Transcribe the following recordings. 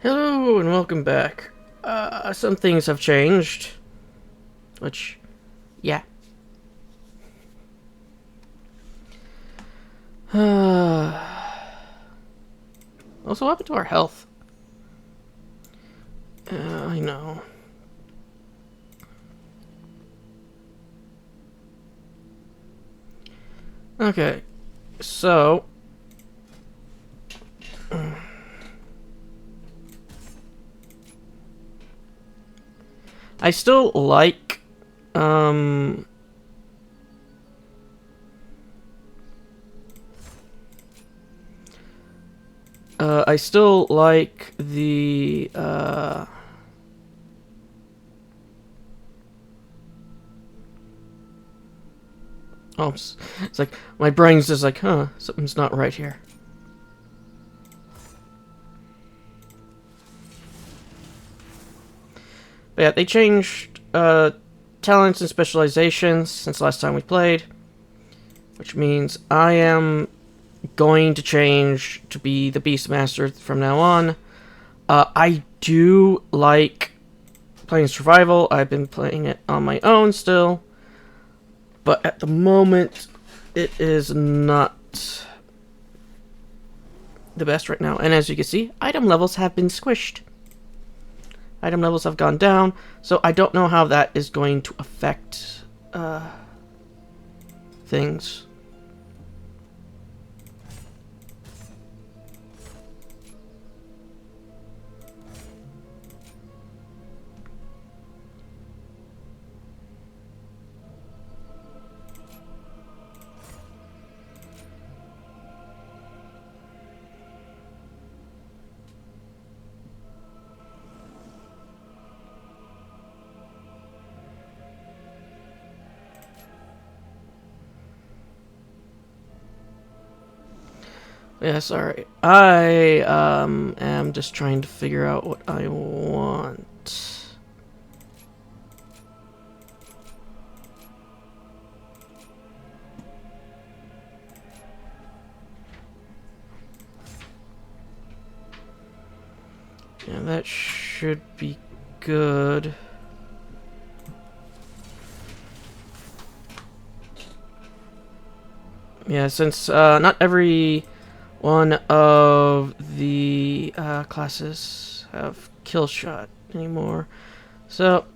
Hello and welcome back. Some things have changed. Which, yeah. Also, what happened to our health? I know. Okay, so... I still like, I still like the, oh, it's like, my brain's just like, huh, something's not right here. But yeah, they changed, talents and specializations since last time we played. Which means I am going to change to be the Beastmaster from now on. I do like playing survival. I've been playing it on my own still. But at the moment, it is not the best right now. And as you can see, item levels have been squished. Item levels have gone down. So I don't know how that is going to affect things. Yeah, sorry. I am just trying to figure out what I want. Yeah, that should be good. Yeah, since not every one of the classes have kill shot anymore, so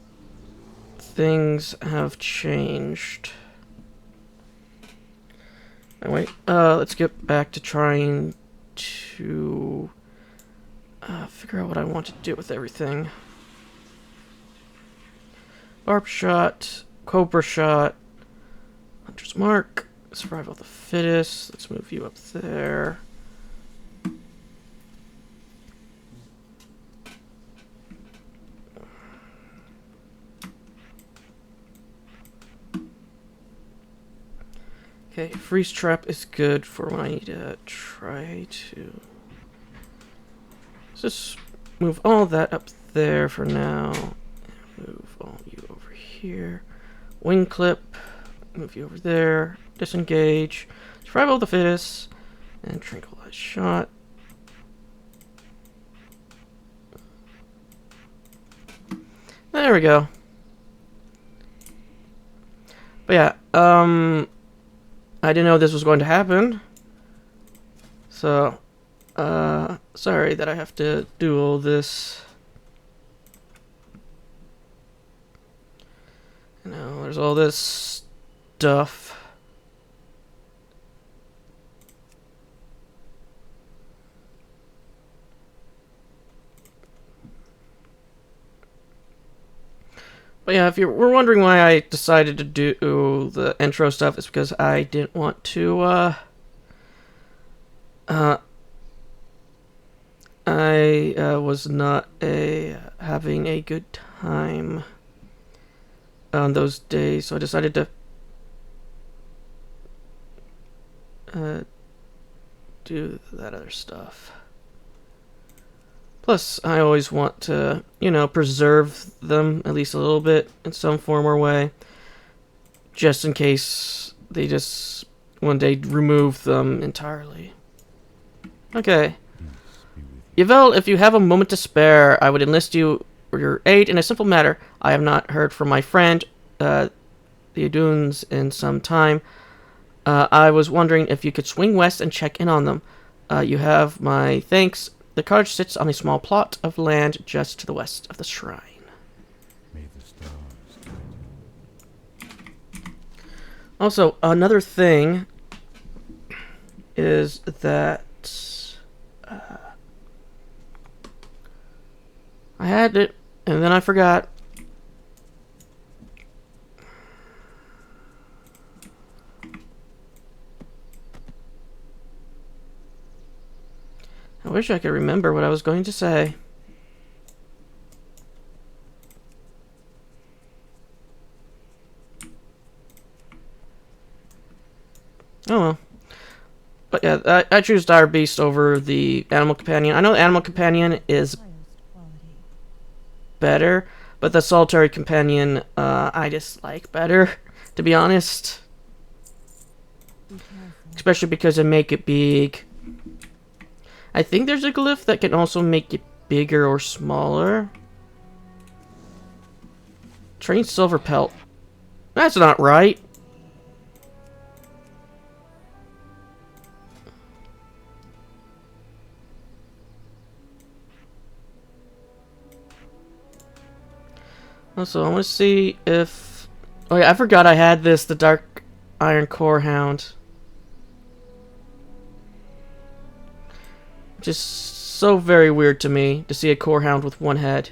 things have changed. Anyway, let's get back to trying to figure out what I want to do with everything. Barb shot, Cobra shot, Hunter's Mark, Survival of the Fittest. Let's move you up there. Okay, Freeze Trap is good for when I need to try to... Let's just move all that up there for now. Move all you over here. Wing Clip, move you over there. Disengage. Survival of the Fittest. And Tranquilize Shot. There we go. But yeah, I didn't know this was going to happen. So, sorry that I have to do all this. You know, there's all this stuff. But yeah, if you were wondering why I decided to do the intro stuff, it's because I didn't want to, I was not having a good time on those days, so I decided to do that other stuff. Plus, I always want to, you know, preserve them at least a little bit in some form or way, just in case they just one day remove them entirely. Okay. Yvel, if you have a moment to spare, I would enlist you or your aid in a simple matter. I have not heard from my friend, the Aduns, in some time. I was wondering if you could swing west and check in on them. You have my thanks. The cottage sits on a small plot of land just to the west of the shrine. May the stars guide you. Also, another thing is that I had it, and then I forgot. I wish I could remember what I was going to say. Oh well. But yeah, I choose Dire Beast over the Animal Companion. I know the Animal Companion is better, but the Solitary Companion I dislike better, to be honest. Especially because they make it big. I think there's a glyph that can also make it bigger or smaller. Train Silver Pelt. That's not right. Also, I want to see if... Oh yeah, I forgot I had this, the Dark Iron Core Hound. Just so very weird to me to see a core hound with one head.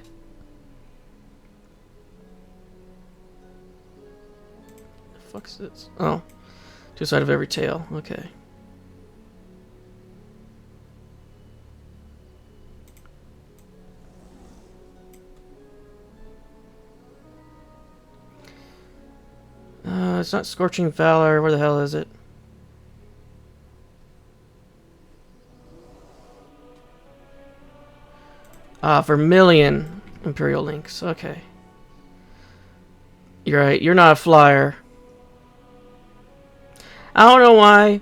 The fuck's this? Oh. Two sides of every tail. Okay. It's not Scorching Valor. Where the hell is it? Vermilion Imperial Links. Okay. You're right. You're not a flyer. I don't know why.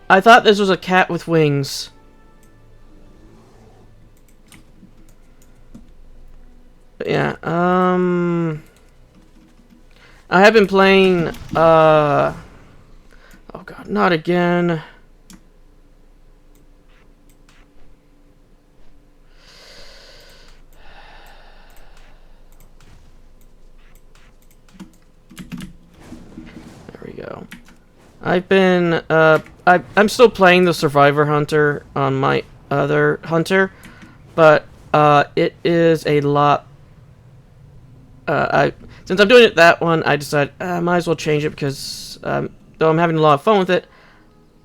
I thought this was a cat with wings. But yeah, I have been playing, oh god, not again. There we go. I've been, I'm still playing the Survivor Hunter on my other hunter, but, it is a lot, since I'm doing it that one, I decided I might as well change it because, though I'm having a lot of fun with it,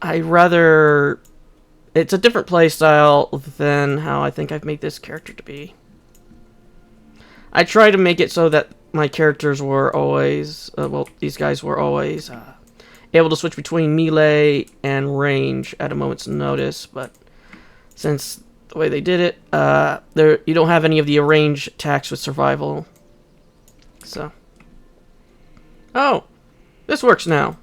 it's a different play style than how I think I've made this character to be. I try to make it so that my characters were always, these guys were always able to switch between melee and range at a moment's notice, but since the way they did it, you don't have any of the range attacks with survival. So. Oh! This works now.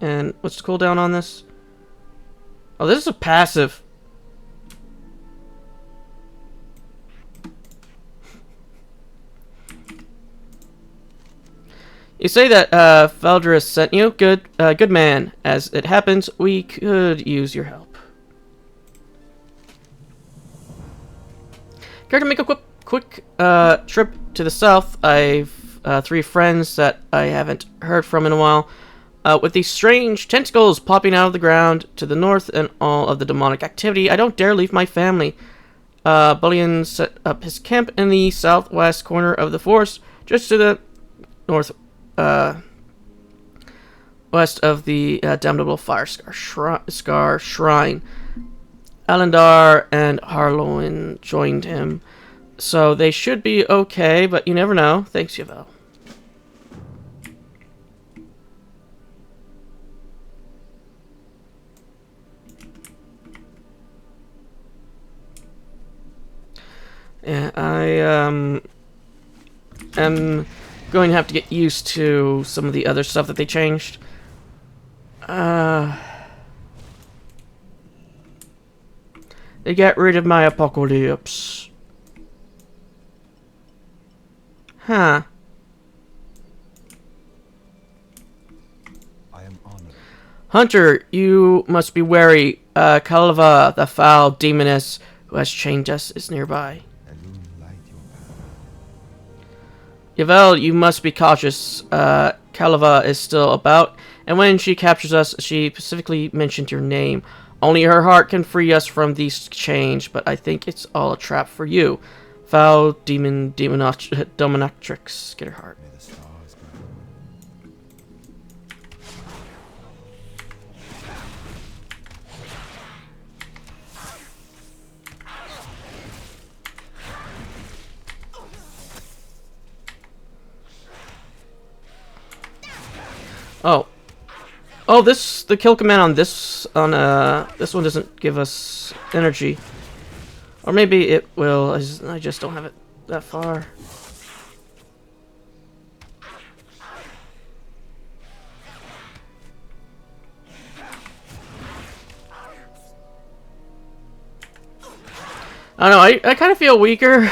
And what's the cooldown on this? Oh, this is a passive. You say that Valdris sent you? Good, good man. As it happens, we could use your help. Care to make a quick trip to the south? I've 3 friends that I haven't heard from in a while. With these strange tentacles popping out of the ground to the north and all of the demonic activity, I don't dare leave my family. Bullion set up his camp in the southwest corner of the forest, just to the north west of the damnable Fire Scar Shrine. Alandar and Harlowen joined him, so they should be okay, but you never know. Thanks, Yvel. Yeah, I am going to have to get used to some of the other stuff that they changed. to get rid of my apocalypse. Huh. I am honored. Hunter, you must be wary. Kalva, the foul demoness who has chained us, is nearby. Elune, light your path. Yavel, you must be cautious. Kalva is still about, and when she captures us, she specifically mentioned your name. Only her heart can free us from these chains, but I think it's all a trap for you. Foul dominatrix, get her heart. May the stars guide you. Oh. Oh, the kill command on this one doesn't give us energy. Or maybe it will, I just don't have it that far. I don't know, I kind of feel weaker.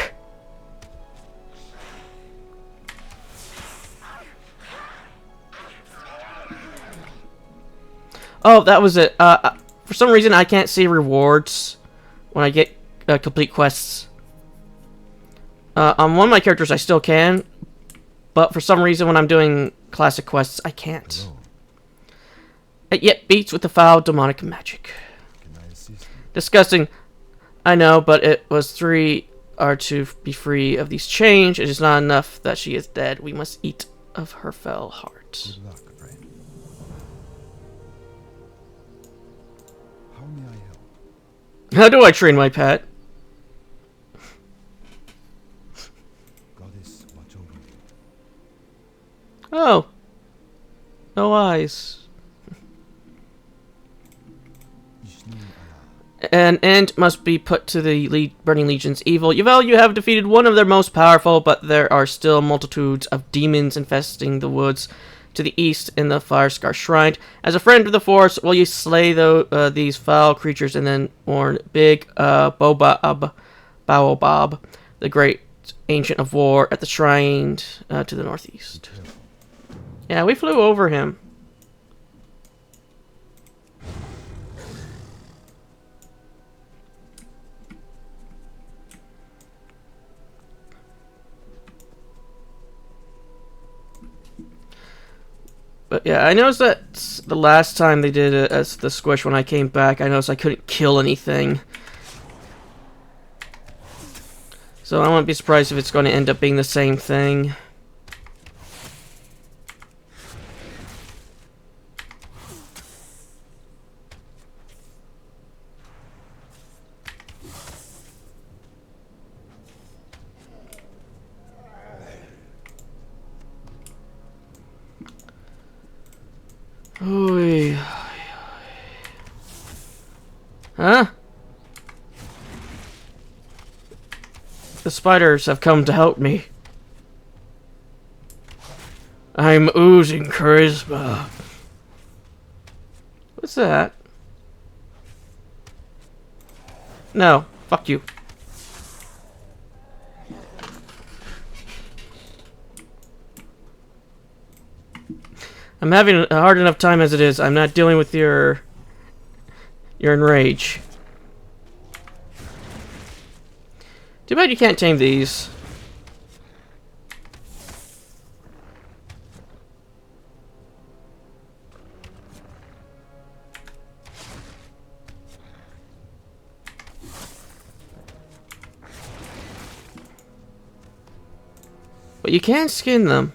Oh, that was it. For some reason, I can't see rewards when I get complete quests. On one of my characters, I still can, but for some reason, when I'm doing classic quests, I can't. Hello. It yet beats with the foul demonic magic. Can I assist you? Disgusting. I know, but it was 3 are to be free of these chains. It is not enough that she is dead. We must eat of her fell heart. Good luck, friend. How may I help? How do I train my pet? Goddess, watch over you. Oh. No eyes. Ishnu Allah. An end must be put to the Burning Legion's evil. Yavel, you have defeated one of their most powerful, but there are still multitudes of demons infesting the woods to the east in the Firescar Shrine. As a friend of the Force, will you slay these foul creatures and then warn Big Baobab, the great ancient of war, at the shrine to the northeast? Careful. Yeah, we flew over him. But yeah, I noticed that the last time they did it as the squish when I came back, I noticed I couldn't kill anything. So I wouldn't be surprised if it's going to end up being the same thing. Oy. Huh? The spiders have come to help me. I'm oozing charisma. What's that? No, fuck you. I'm having a hard enough time as it is. I'm not dealing with your enrage. Too bad you can't tame these. But you can skin them.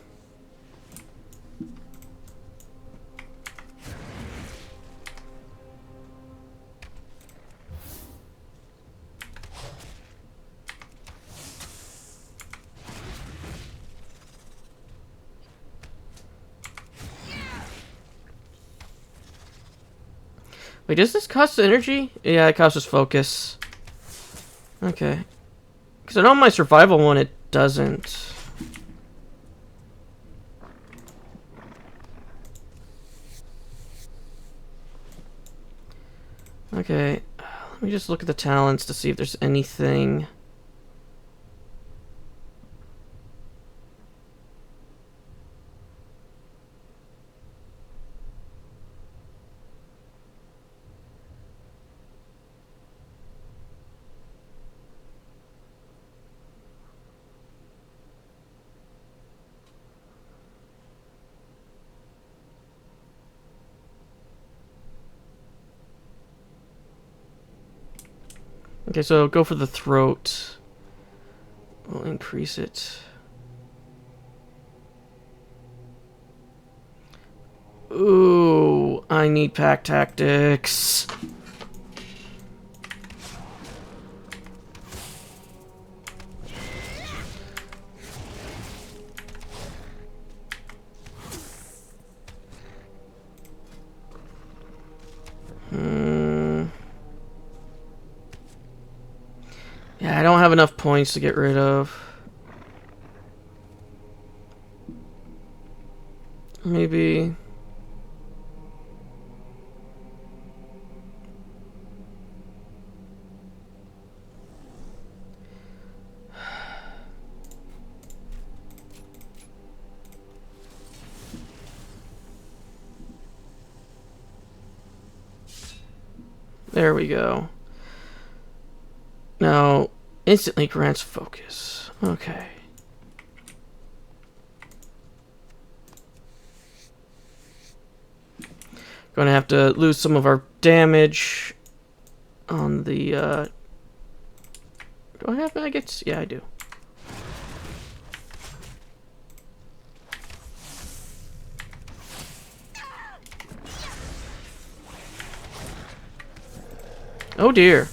Wait, does this cost energy? Yeah, it costs us focus. Okay. Because I know on my survival one it doesn't. Okay. Let me just look at the talents to see if there's anything. Okay, so go for the throat. We'll increase it. Ooh, I need pack tactics. Yeah, I don't have enough points to get rid of. Maybe. There we go. Now, instantly grants focus. Okay. Gonna have to lose some of our damage on the, do I have maggots? Yeah, I do. Oh dear.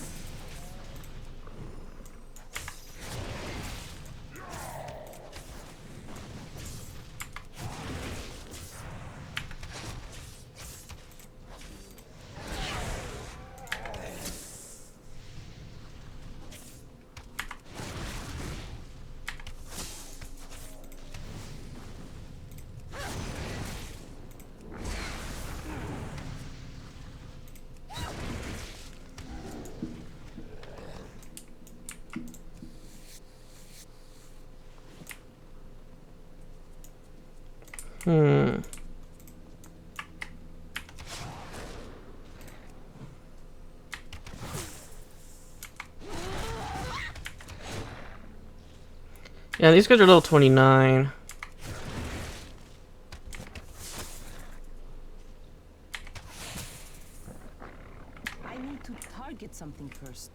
Hmm. Yeah, these guys are level 29. I need to target something first.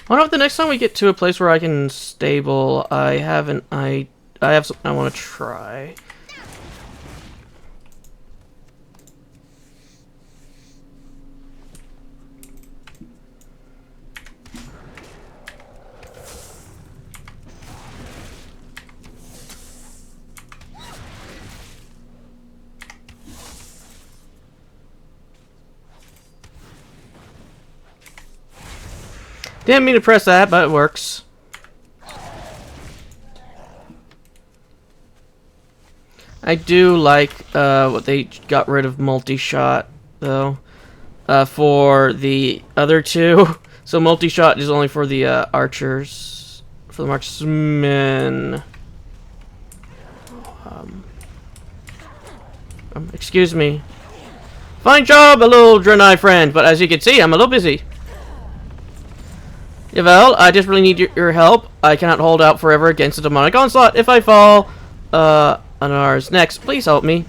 I wonder if the next time we get to a place where I can stable, I have something I want to try. Didn't mean to press that, but it works. I do like what they got rid of multi-shot, though, for the other two. So multi-shot is only for the archers, for the marksmen. Excuse me. Fine job, a little Draenei friend, but as you can see, I'm a little busy. Yvel, I just really need your help. I cannot hold out forever against a demonic onslaught. If I fall, on ours next, please help me.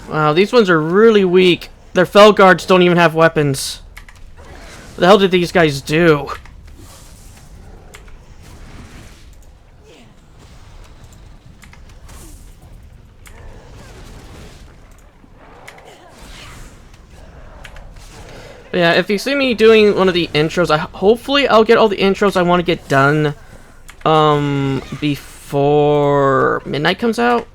Wow, these ones are really weak. Their fell guards don't even have weapons. What the hell did these guys do? But yeah, if you see me doing one of the intros, hopefully I'll get all the intros I want to get done before midnight comes out.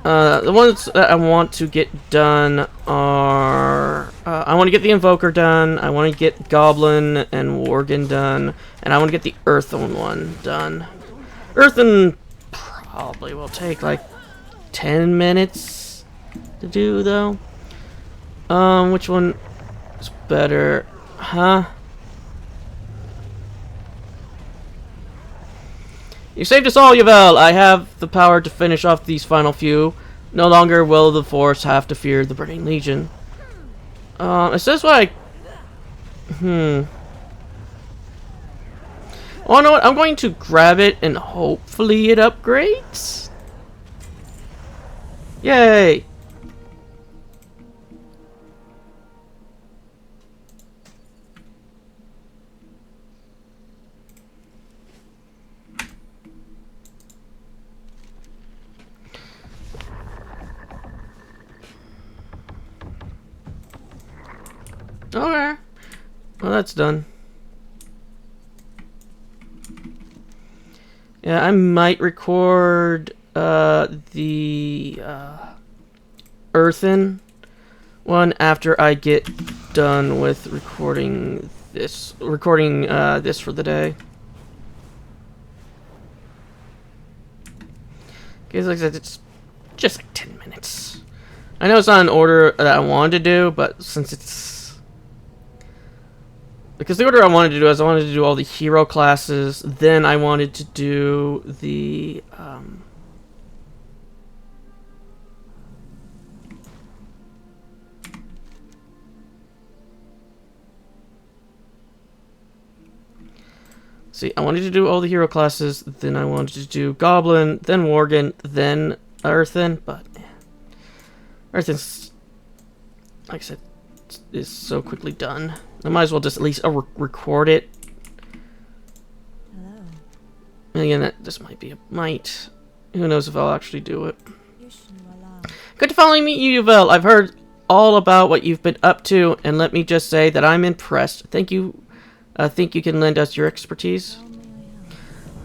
The ones that I want to get done are I want to get the Invoker done, I want to get Goblin and Worgen done, and I want to get the Earthen one done. Earthen probably will take like 10 minutes to do though. Which one is better? Huh? You saved us all, Yvel! I have the power to finish off these final few. No longer will the Force have to fear the Burning Legion. It says what I... Oh, you know what? I'm going to grab it and hopefully it upgrades. Yay! Okay. Well, that's done. Yeah, I might record the Earthen one after I get done with recording this for the day. Because like I said, it's just like 10 minutes. I know it's not an order that I wanted to do, but since it's... Because the order I wanted to do is I wanted to do all the hero classes, then I wanted to do the... See, I wanted to do all the hero classes, then I wanted to do Goblin, then Worgen, then Earthen, but... Earthen's, like I said, is so quickly done. I might as well just at least record it. Hello. And again, this might be a might. Who knows if I'll actually do it. Good to finally meet you, Yvel. I've heard all about what you've been up to, and let me just say that I'm impressed. Thank you. Think you can lend us your expertise?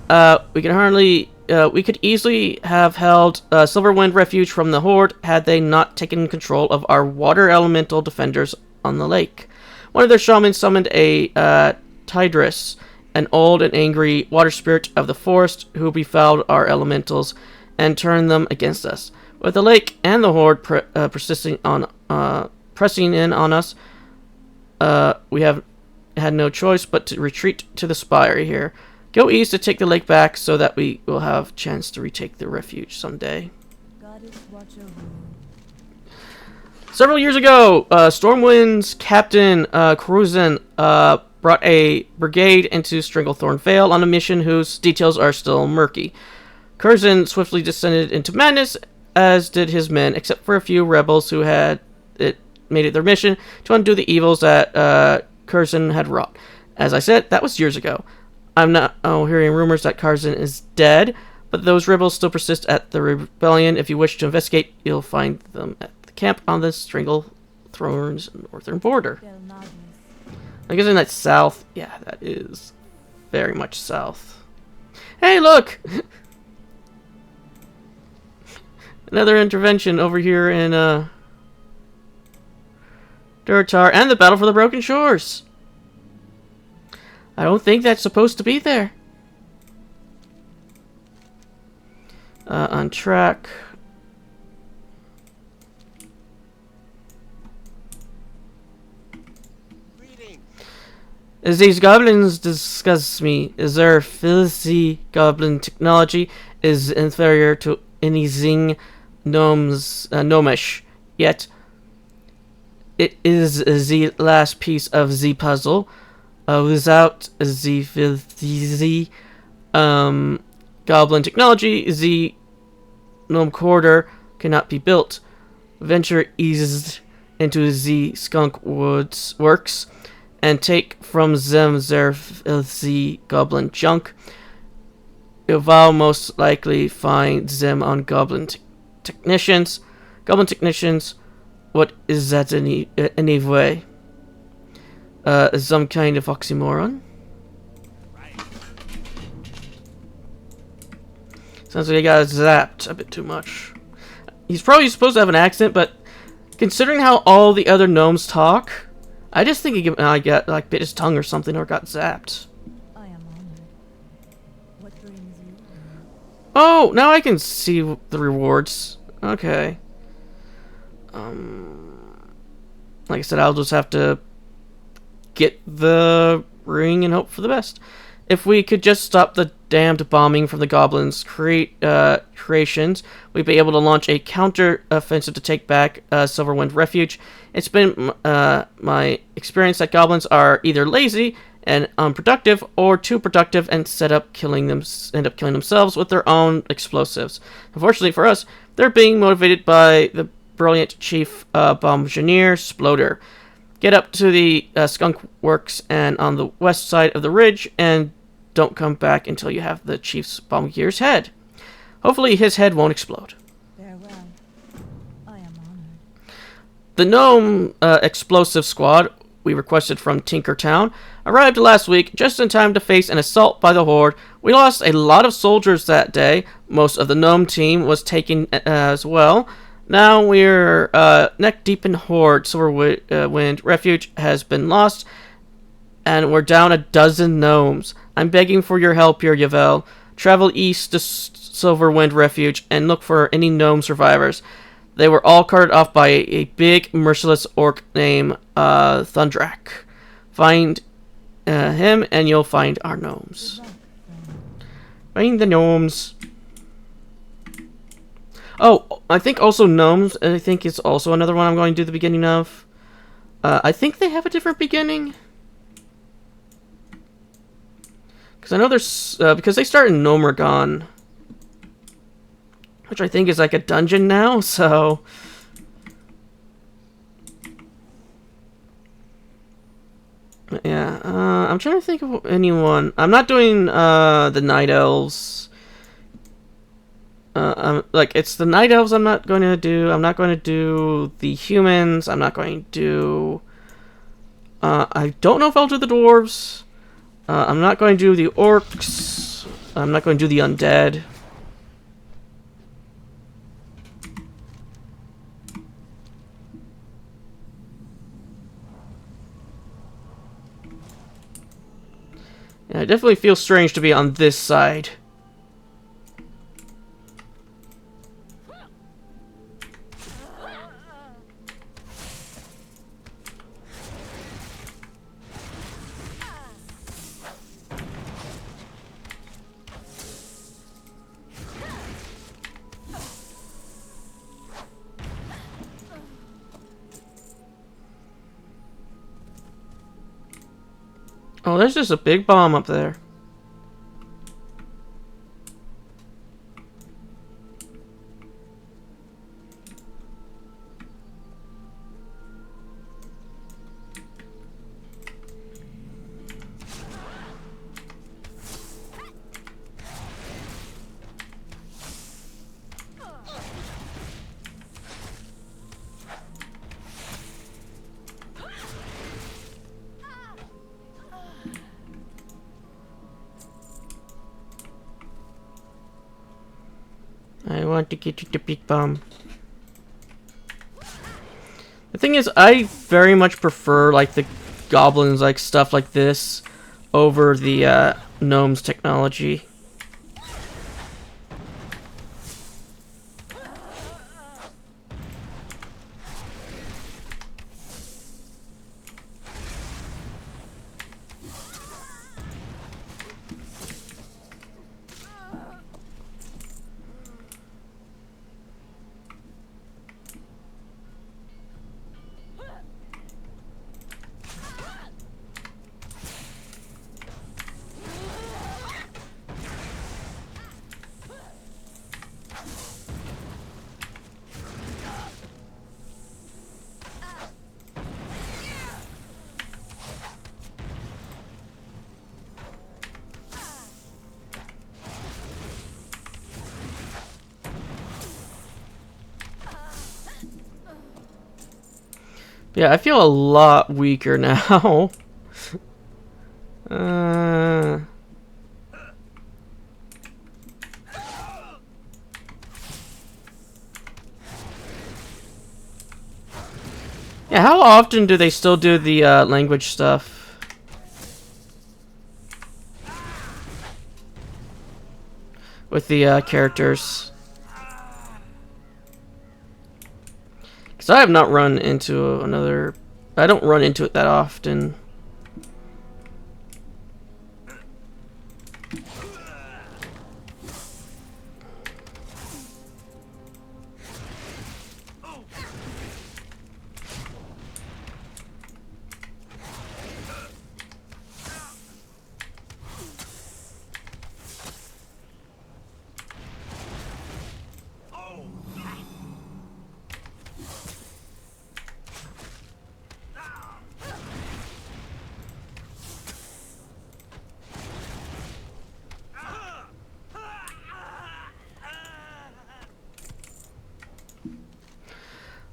We could easily have held Silverwind Refuge from the Horde had they not taken control of our water elemental defenders on the lake. One of their shamans summoned a Tidris, an old and angry water spirit of the forest who befouled our elementals and turned them against us. With the lake and the Horde pressing in on us, we have had no choice but to retreat to the spire here. Go east to take the lake back so that we will have a chance to retake the refuge someday. Several years ago, Stormwind's captain, Cruzen, brought a brigade into Stranglethorn Vale on a mission whose details are still murky. Curzon swiftly descended into madness, as did his men, except for a few rebels who had made it their mission to undo the evils that Curzon had wrought. As I said, that was years ago. I'm not hearing rumors that Curzon is dead, but those rebels still persist at the rebellion. If you wish to investigate, you'll find them at the camp on the Stranglethorn's northern border. I guess in that south. Yeah, that is very much south. Hey, look! Another intervention over here in Durtar and the Battle for the Broken Shores. I don't think that's supposed to be there. On track. As these goblins disgust me, as their filthy goblin technology is inferior to anything gnomish. Yet, it is the last piece of the puzzle. Without the filthy goblin technology, the gnome quarter cannot be built. Venture eased into the skunk woods works and take from them their the goblin junk. You will most likely find them on technicians. Goblin technicians. What is that anyway? Some kind of oxymoron? Sounds like he got zapped a bit too much. He's probably supposed to have an accent, but considering how all the other gnomes talk, I just think he got like bit his tongue or something or got zapped. I am honored. What brings you? Oh, now I can see the rewards. Okay. Like I said, I'll just have to get the ring and hope for the best. If we could just stop the damned bombing from the goblins' creations, we'd be able to launch a counter-offensive to take back Silverwind Refuge. It's been my experience that goblins are either lazy and unproductive, or too productive and end up killing themselves with their own explosives. Unfortunately for us, they're being motivated by the brilliant Chief Bombardier Sploder. Get up to the skunk works and on the west side of the ridge, and don't come back until you have the Chief's Bombardier's head. Hopefully his head won't explode. Farewell. I am honored. The Gnome Explosive Squad we requested from Tinkertown arrived last week just in time to face an assault by the Horde. We lost a lot of soldiers that day. Most of the Gnome team was taken as well. Now we're neck deep in Horde. Silverwind Refuge has been lost, and we're down a dozen gnomes. I'm begging for your help here, Yvel. Travel east to Silverwind Refuge and look for any gnome survivors. They were all carted off by a big, merciless orc named Thundrak. Find him, and you'll find our gnomes. Find the gnomes. Oh, I think also gnomes, I think it's also another one I'm going to do the beginning of. I think they have a different beginning. Because I know there's, because they start in Nomergon, which I think is like a dungeon now, so. Yeah, I'm trying to think of anyone. I'm not doing the Night Elves. Like, it's the Night Elves I'm not going to do. I'm not going to do the humans. I'm not going to do. I don't know if I'll do the dwarves. I'm not going to do the orcs. I'm not going to do the undead. Yeah, it definitely feels strange to be on this side. Oh, there's just a big bomb up there. I want to get you the big bomb. The thing is, I very much prefer like the goblins, like stuff like this, over the gnomes technology. Yeah, I feel a lot weaker now. uh... Yeah, how often do they still do the language stuff? With the characters? Because I have not run into another... I don't run into it that often.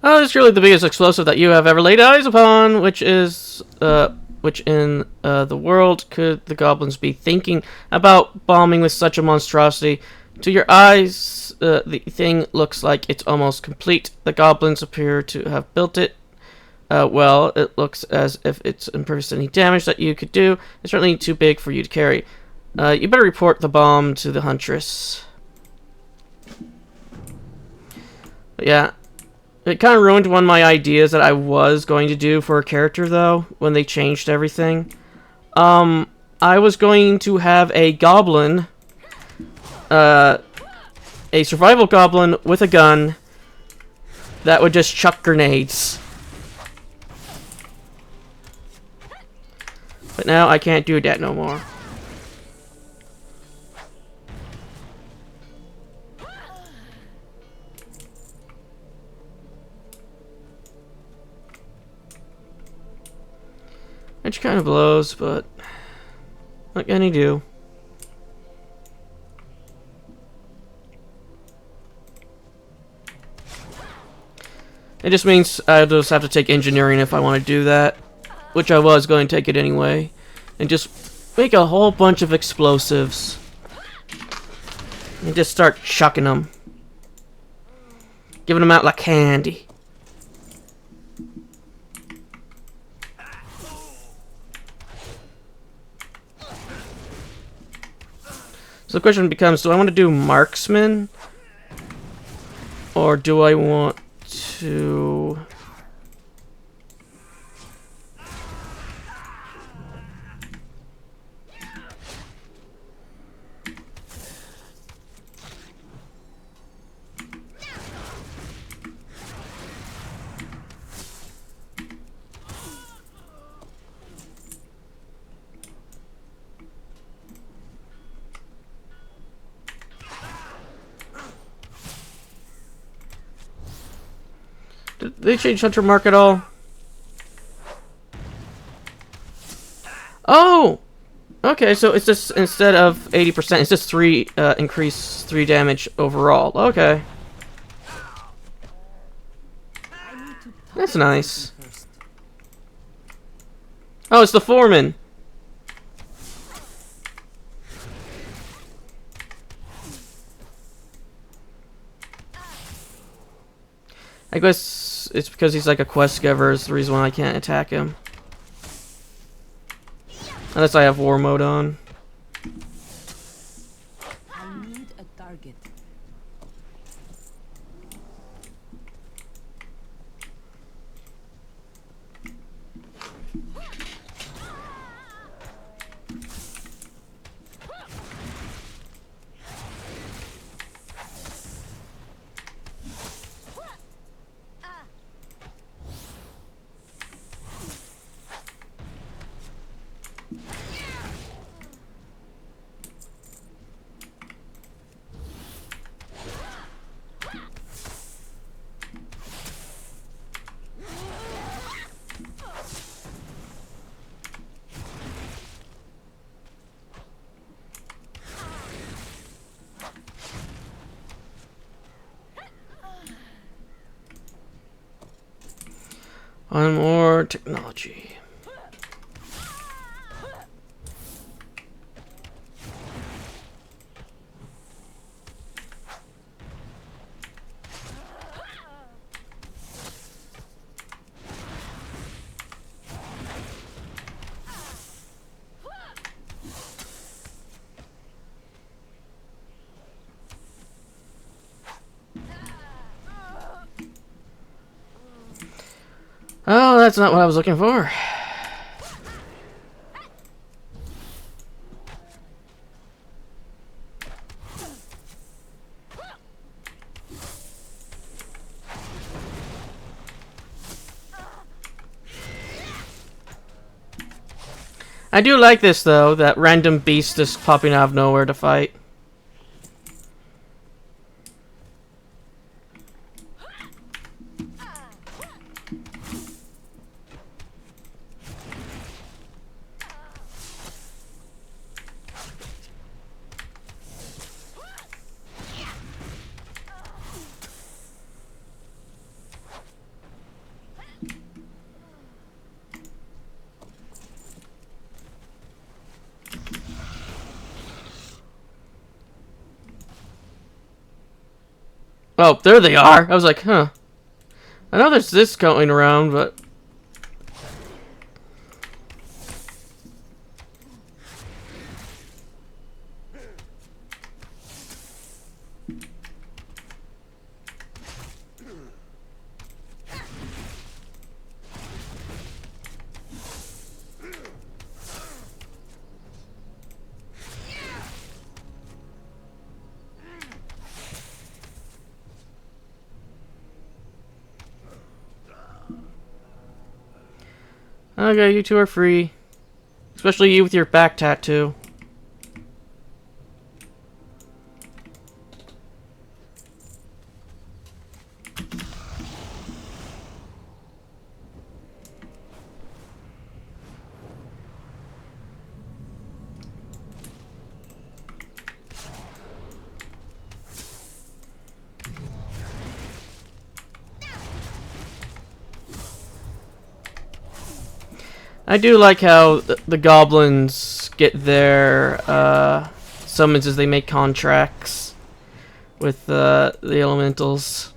Oh, it's really the biggest explosive that you have ever laid eyes upon, which is, which in the world could the goblins be thinking about bombing with such a monstrosity? To your eyes, the thing looks like it's almost complete. The goblins appear to have built it. Well, it looks as if it's impervious any damage that you could do. It's certainly too big for you to carry. You better report the bomb to the Huntress. But yeah. It kind of ruined one of my ideas that I was going to do for a character, though, when they changed everything. I was going to have a goblin, a survival goblin with a gun that would just chuck grenades. But now I can't do that no more. Which kind of blows, but what can you do? It just means I just have to take engineering if I want to do that, which I was going to take it anyway, and just make a whole bunch of explosives and just start chucking them, giving them out like candy. So the question becomes, do I want to do marksman? Or do I want to... Did they change Hunter Mark at all? Oh! Okay, so it's just, instead of 80%, it's just 3, increase 3 damage overall. Okay. That's nice. Oh, it's the foreman. I guess it's because he's like a quest giver is the reason why I can't attack him. Unless I have war mode on. I need a target. One more technology. Oh, that's not what I was looking for. I do like this, though, that random beast is popping out of nowhere to fight. Oh, there they are. I was like, huh. I know there's this going around, but... Okay, you two are free. Especially you with your back tattoo. I do like how the goblins get their summons as they make contracts with the elementals.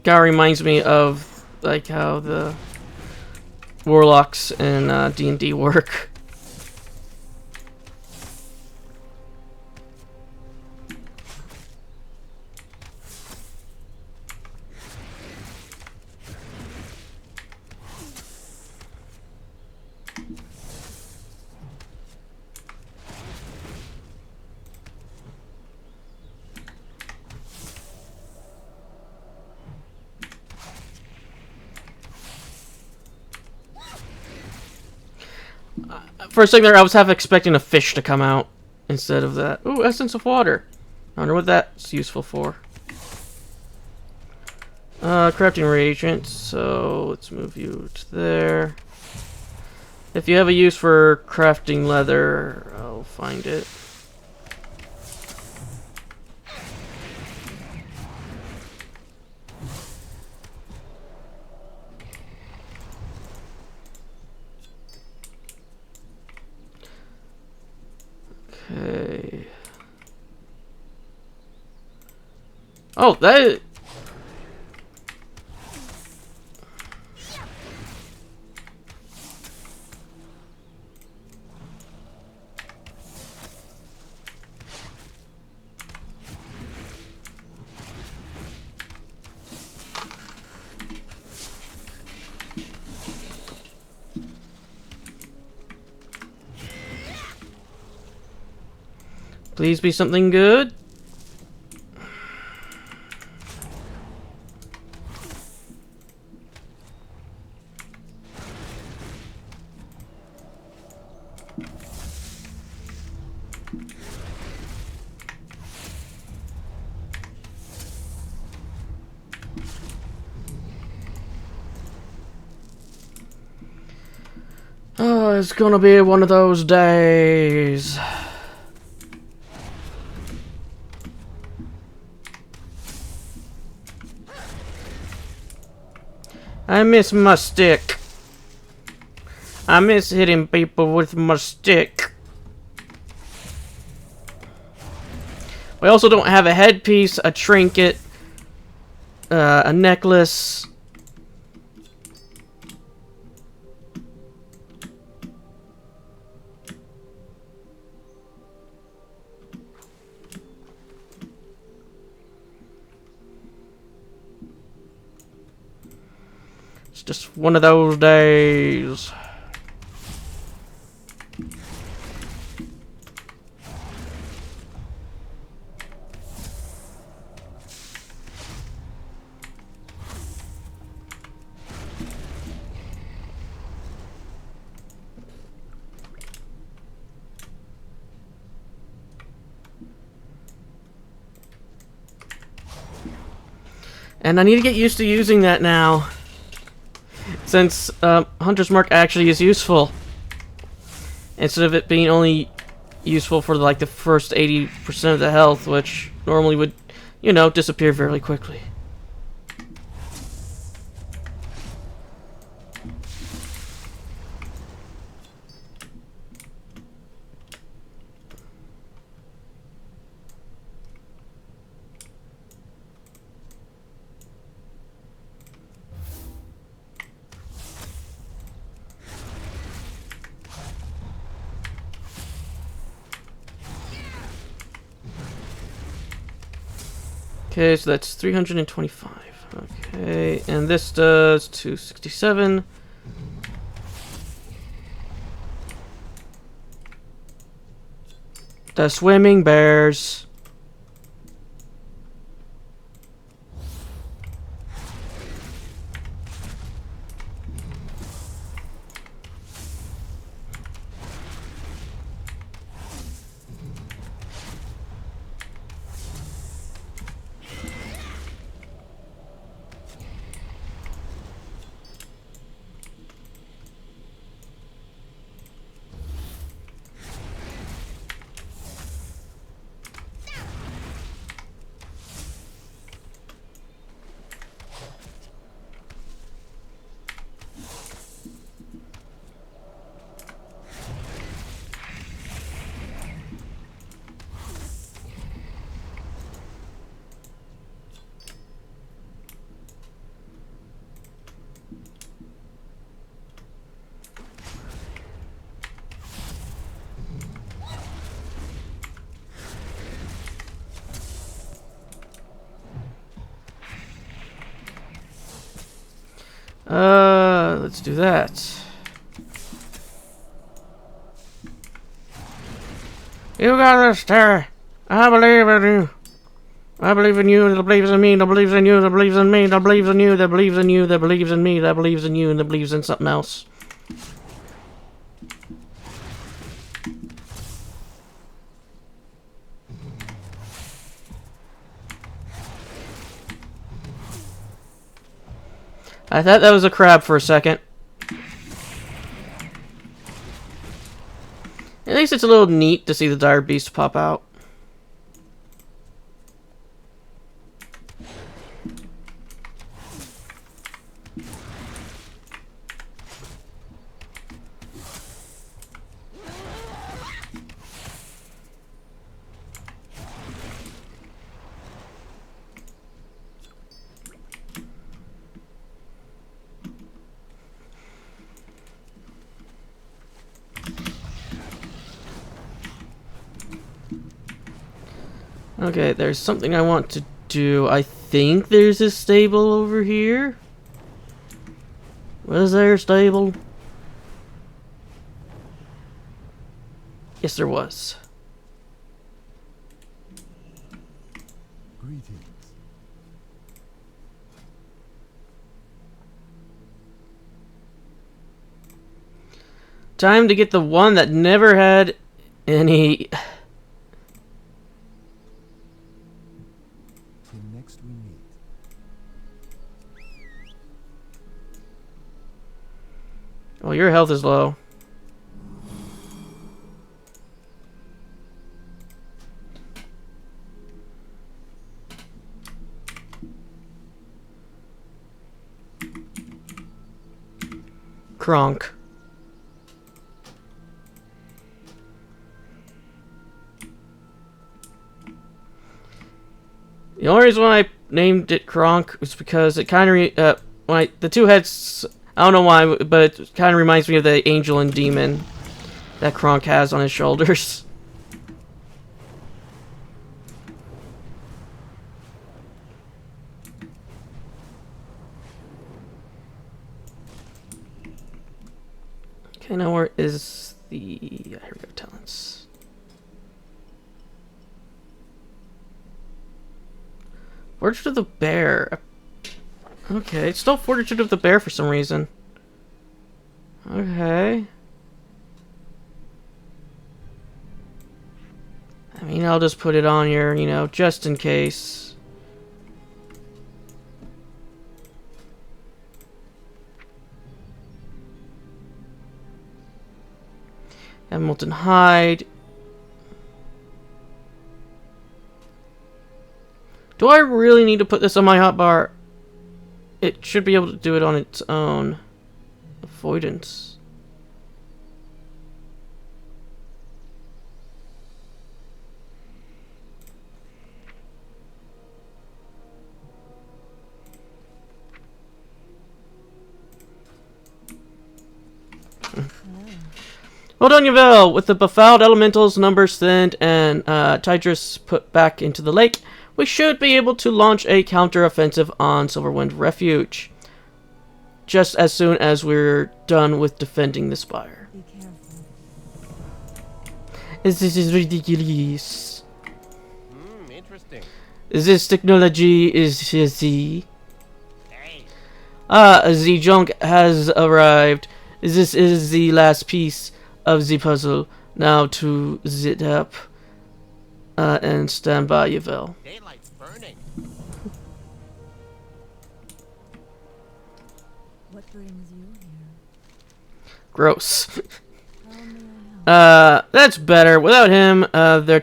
Kinda reminds me of like how the warlocks in D&D work. For a second there, I was half expecting a fish to come out instead of that. Ooh, essence of water. I wonder what that's useful for. Crafting reagents, so let's move you to there. If you have a use for crafting leather, I'll find it. Okay. Oh, that... Please be something good. Oh, it's gonna be one of those days. I miss my stick. I miss hitting people with my stick. We also don't have a headpiece, a trinket, a necklace. It's just one of those days. And I need to get used to using that now. Since Hunter's Mark actually is useful. Instead of it being only useful for like the first 80% of the health, which normally would, you know, disappear fairly quickly. Okay, so that's 325. Okay, and this does 267. The swimming bears. Let's do that. You got this, Terry. I believe in you. I believe in you that believes in me, that believes in you, that believes in me, that believes in you, that believes in you, that believes in me, that believes in you, and that believes in something else. I thought that was a crab for a second. At least it's a little neat to see the dire beast pop out. Okay, there's something I want to do. I think there's a stable over here. Was there a stable? Yes, there was. Greetings. Time to get the one that never had any... Till next we meet. Oh, your health is low. Kronk. The only reason why I named it Kronk was because it kind of the two heads. I don't know why, but it kind of reminds me of the angel and demon that Kronk has on his shoulders. Okay, now where is the... here we go, talents. Fortitude of the Bear. Okay, it's still Fortitude of the Bear for some reason. Okay. I mean, I'll just put it on here, you know, just in case. Hamilton Hyde. Do I really need to put this on my hotbar? It should be able to do it on its own. Avoidance. Well done, Yvel! With the befouled elementals, numbers thinned, and Tidris put back into the lake, we should be able to launch a counter-offensive on Silverwind Refuge. Just as soon as we're done with defending the spire. Be careful. This is ridiculous. Interesting. This technology is the... Hey. the junk has arrived. This is the last piece of the puzzle. Now to zip up and stand by, Yvel. Daylight's burning. What brings you here? Gross. How may I help? That's better. Without him, their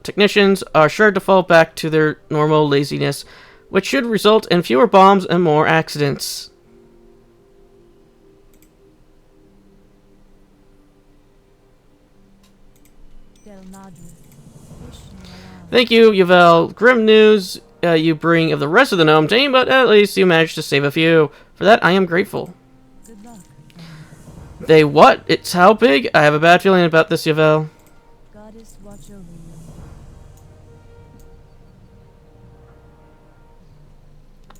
technicians are sure to fall back to their normal laziness, which should result in fewer bombs and more accidents. Del Nadris. Thank you, Yvel. Grim news you bring of the rest of the gnome team, but at least you managed to save a few. For that, I am grateful. Good luck. They what? It's how big? I have a bad feeling about this, Yvel. Goddess watch over you.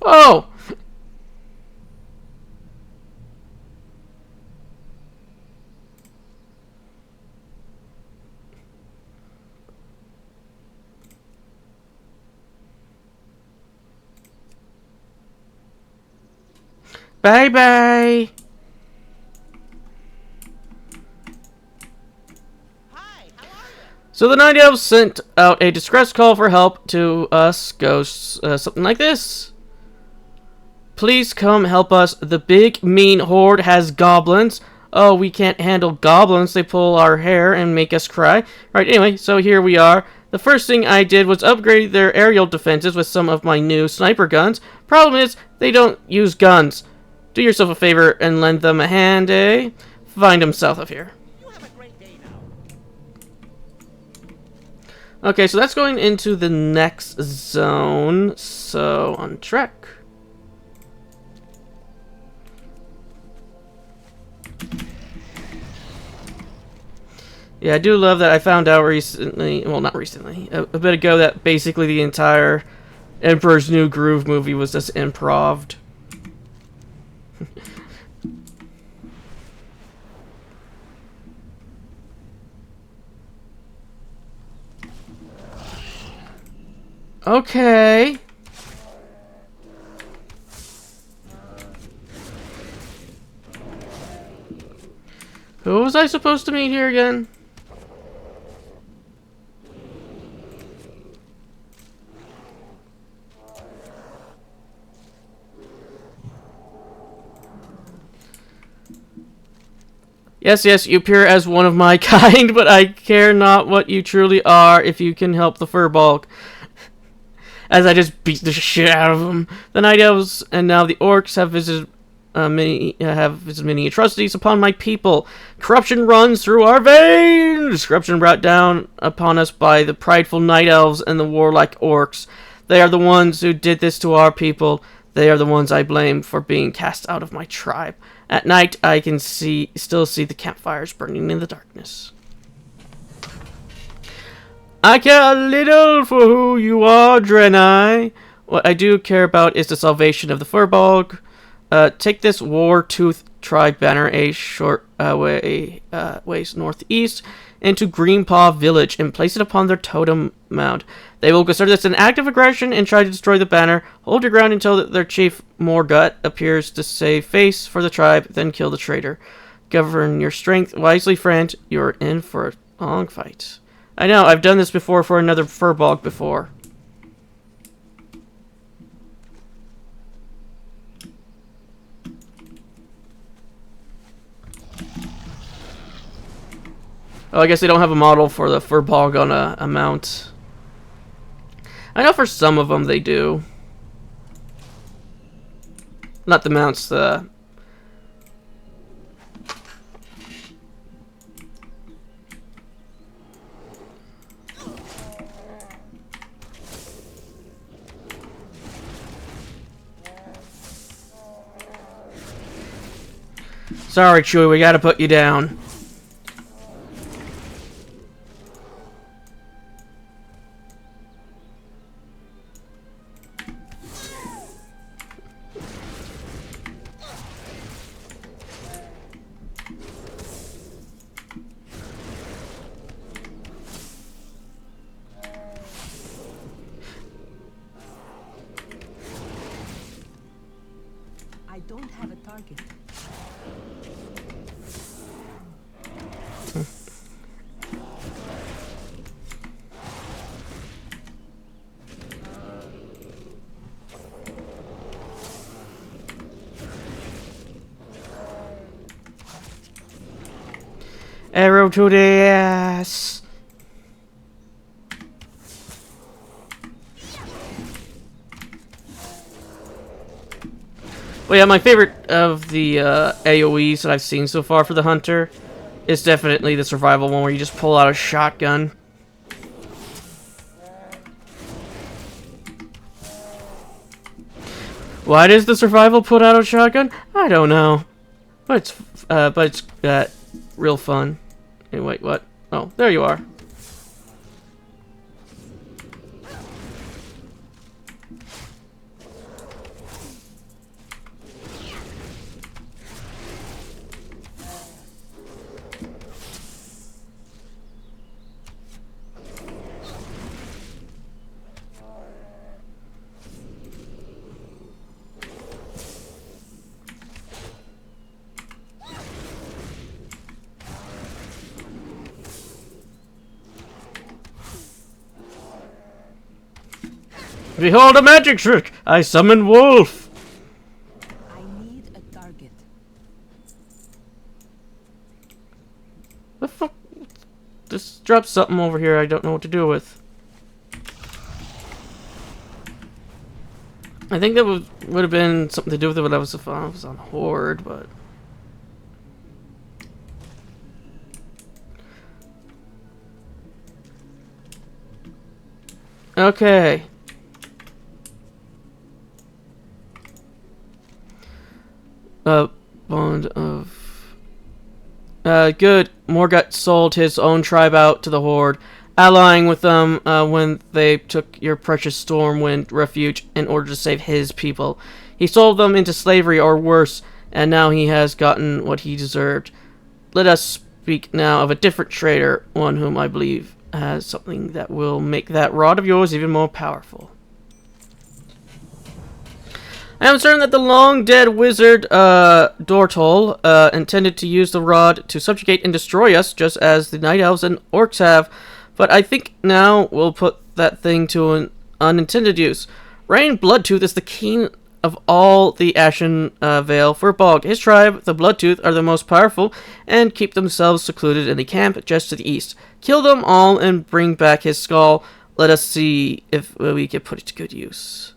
Oh! Bye bye. Hi, how are you? So the Night Elves sent out a distress call for help to us ghosts, something like this. Please come help us. The big mean horde has goblins. Oh, we can't handle goblins. They pull our hair and make us cry. Right, anyway, so here we are. The first thing I did was upgrade their aerial defenses with some of my new sniper guns. Problem is, they don't use guns. Do yourself a favor and lend them a hand, eh? Find them south of here. You have a great day now. Okay, so that's going into the next zone. So, on track. Yeah, I do love that I found out recently, well, not recently, a bit ago, that basically the entire Emperor's New Groove movie was just improv'd. Okay. Who was I supposed to meet here again? Yes, yes, you appear as one of my kind, but I care not what you truly are if you can help the Furball. As I just beat the shit out of them. The Night Elves and now the Orcs have visited have as many atrocities upon my people. Corruption runs through our veins. Corruption brought down upon us by the prideful night elves and the warlike orcs. They are the ones who did this to our people. They are the ones I blame for being cast out of my tribe. At night, I can still see the campfires burning in the darkness. I care little for who you are, Draenei. What I do care about is the salvation of the Furbolg. Take this War-Tooth tribe banner a short ways northeast into Greenpaw Village and place it upon their totem mound. They will consider this an act of aggression and try to destroy the banner. Hold your ground until their chief Morgut appears to save face for the tribe, then kill the traitor. Govern your strength wisely, friend. You're in for a long fight. I know, I've done this before for another Furbolg before. Oh, I guess they don't have a model for the Furbolg on a mount. I know for some of them they do. Not the mounts, the... Sorry, Chewie, we gotta put you down. I don't have a target. Arrow to the ass. Well, yeah, my favorite of the AoEs that I've seen so far for the Hunter is definitely the survival one where you just pull out a shotgun. Why does the survival put out a shotgun? I don't know, but it's real fun. Hey, wait, what? Oh, there you are. Behold a magic trick! I summon Wolf! I need a target. The fuck? Just dropped something over here I don't know what to do with. I think that would have been something to do with it when I was on Horde, but... Okay. Bond of... good. Morgut sold his own tribe out to the Horde, allying with them when they took your precious Stormwind refuge in order to save his people. He sold them into slavery or worse, and now he has gotten what he deserved. Let us speak now of a different traitor, one whom I believe has something that will make that rod of yours even more powerful. I am certain that the long-dead wizard, Dortol, intended to use the rod to subjugate and destroy us, just as the Night Elves and Orcs have, but I think now we'll put that thing to an unintended use. Rain Bloodtooth is the king of all the Ashen Vale Furbolg. His tribe, the Bloodtooth, are the most powerful, and keep themselves secluded in the camp just to the east. Kill them all and bring back his skull. Let us see if we can put it to good use.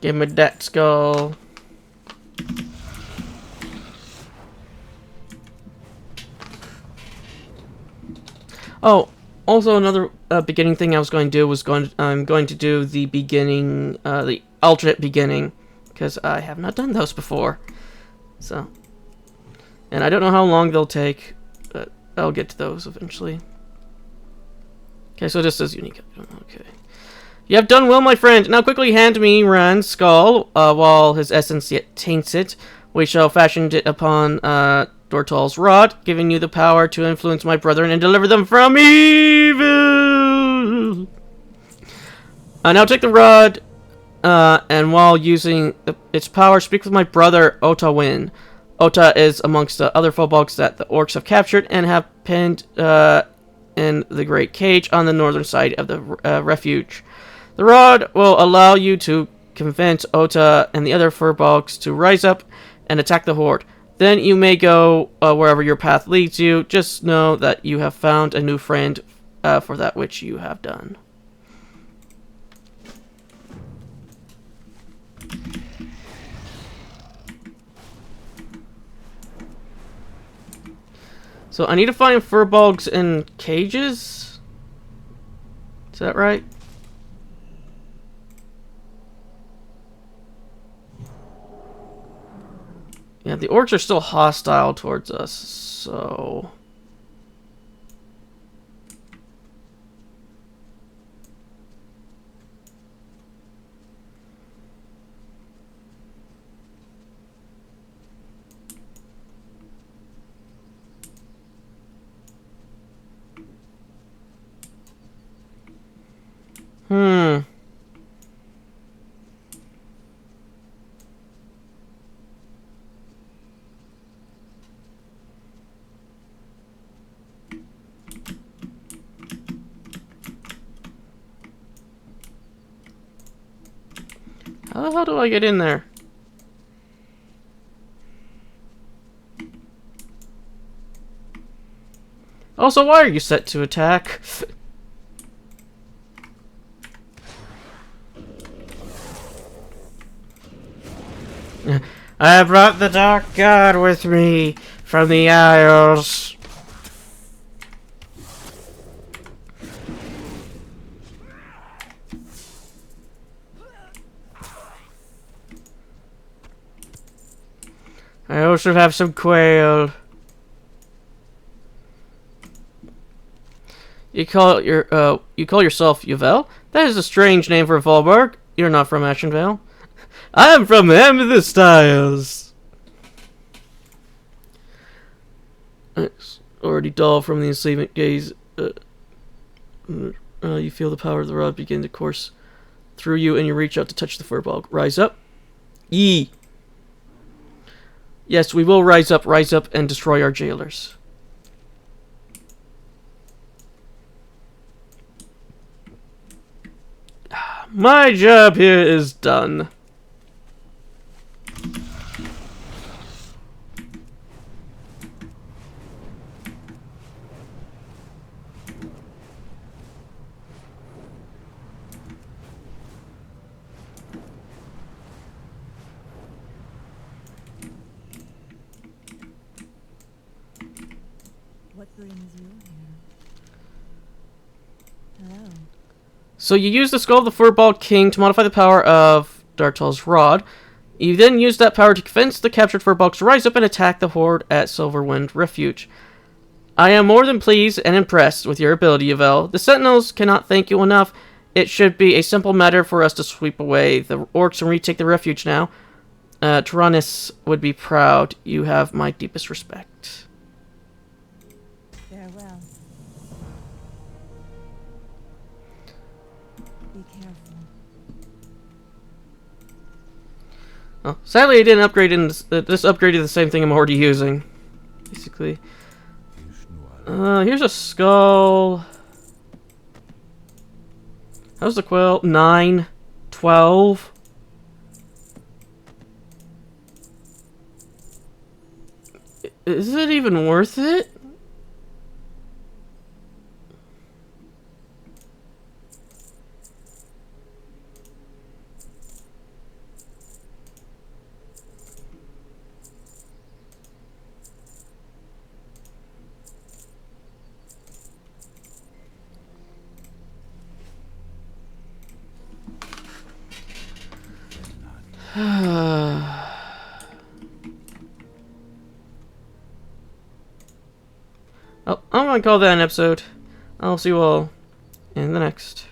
Give me that skull. Oh, also another beginning thing I was going to do was I'm going to do the beginning, the alternate beginning, because I have not done those before. So, and I don't know how long they'll take, but I'll get to those eventually. Okay, so this is unique. Okay. You have done well, my friend. Now quickly hand me Rand's skull, while his essence yet taints it. We shall fashion it upon, Dortal's rod, giving you the power to influence my brethren and deliver them from evil. Now take the rod, and while using its power, speak with my brother Otawin. Ota is amongst the other footballs that the orcs have captured and have pinned in the great cage on the northern side of the refuge. The rod will allow you to convince Ota and the other furbolgs to rise up and attack the horde. Then you may go wherever your path leads you. Just know that you have found a new friend for that which you have done. So I need to find furbolgs in cages? Is that right? Yeah, the orcs are still hostile towards us, so... How the hell do I get in there? Also, why are you set to attack? I have brought the Dark God with me from the Isles. I also have some quail. You call yourself Yvel? That is a strange name for a Volberg. You're not from Ashenvale. I am from Amethyst Isles. It's already dull from the enslavement gaze. You feel the power of the rod begin to course through you, and you reach out to touch the furbolg. Rise up. Yee. Yes, we will rise up, and destroy our jailers. My job here is done. What brings you here? Hello. So you use the Skull of the Furball King to modify the power of Dartal's Rod. You then use that power to convince the captured Furbolgs to rise up and attack the Horde at Silverwind Refuge. I am more than pleased and impressed with your ability, Yvel. The Sentinels cannot thank you enough. It should be a simple matter for us to sweep away the orcs and retake the refuge now. Tyrannus would be proud. You have my deepest respect. Farewell. Be careful. Oh, sadly, I didn't upgrade in this upgraded the same thing I'm already using. Basically. Here's a skull. How's the quill? 9, 12. Is it even worth it? Oh, I'm gonna call that an episode. I'll see you all in the next.